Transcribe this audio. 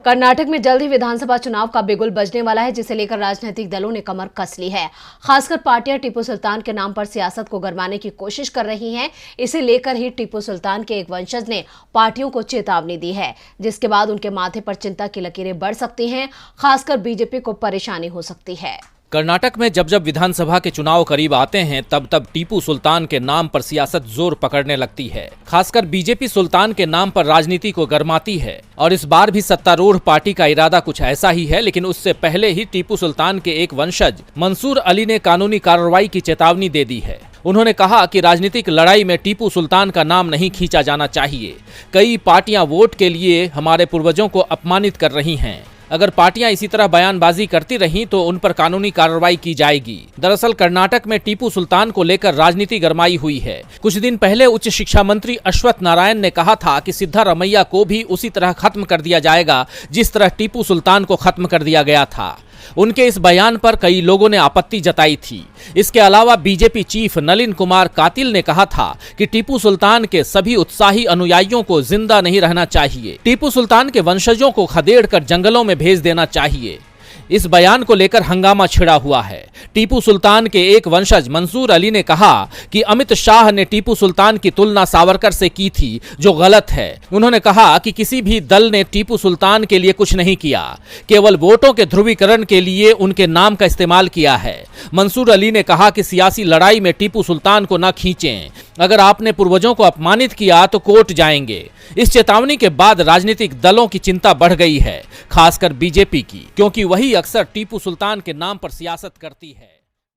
कर्नाटक में जल्द ही विधानसभा चुनाव का बिगुल बजने वाला है, जिसे लेकर राजनीतिक दलों ने कमर कस ली है। खासकर पार्टियां टीपू सुल्तान के नाम पर सियासत को गरमाने की कोशिश कर रही हैं। इसे लेकर ही टीपू सुल्तान के एक वंशज ने पार्टियों को चेतावनी दी है, जिसके बाद उनके माथे पर चिंता की लकीरें बढ़ सकती हैं। खासकर बीजेपी को परेशानी हो सकती है। कर्नाटक में जब जब विधानसभा के चुनाव करीब आते हैं तब तब टीपू सुल्तान के नाम पर सियासत जोर पकड़ने लगती है। खासकर बीजेपी सुल्तान के नाम पर राजनीति को गरमाती है और इस बार भी सत्तारूढ़ पार्टी का इरादा कुछ ऐसा ही है। लेकिन उससे पहले ही टीपू सुल्तान के एक वंशज मंसूर अली ने कानूनी कार्रवाई की चेतावनी दे दी है। उन्होंने कहा कि राजनीतिक लड़ाई में टीपू सुल्तान का नाम नहीं खींचा जाना चाहिए। कई पार्टियां वोट के लिए हमारे पूर्वजों को अपमानित कर रही हैं। अगर पार्टियां इसी तरह बयानबाजी करती रहीं तो उन पर कानूनी कार्रवाई की जाएगी। दरअसल कर्नाटक में टीपू सुल्तान को लेकर राजनीति गरमाई हुई है। कुछ दिन पहले उच्च शिक्षा मंत्री अश्वत्थ नारायण ने कहा था कि सिद्धारमैया को भी उसी तरह खत्म कर दिया जाएगा जिस तरह टीपू सुल्तान को खत्म कर दिया गया था। उनके इस बयान पर कई लोगों ने आपत्ति जताई थी। इसके अलावा बीजेपी चीफ नलिन कुमार कातिल ने कहा था कि टिपू सुल्तान के सभी उत्साही अनुयायियों को जिंदा नहीं रहना चाहिए। टिपू सुल्तान के वंशजों को खदेड़कर जंगलों में भेज देना चाहिए। इस बयान को लेकर हंगामा छिड़ा हुआ है। टीपू सुल्तान के एक वंशज मंसूर अली ने कहा कि अमित शाह ने टीपू सुल्तान की तुलना सावरकर से की थी, जो गलत है। उन्होंने कहा कि किसी भी दल ने टीपू सुल्तान के लिए कुछ नहीं किया, केवल वोटों के ध्रुवीकरण के लिए उनके नाम का इस्तेमाल किया है। मंसूर अली ने कहा कि सियासी लड़ाई में टीपू सुल्तान को न खींचें। अगर आपने पूर्वजों को अपमानित किया तो कोर्ट जाएंगे। इस चेतावनी के बाद राजनीतिक दलों की चिंता बढ़ गई है, खासकर बीजेपी की, क्योंकि वही अक्सर टीपू सुल्तान के नाम पर सियासत करती है।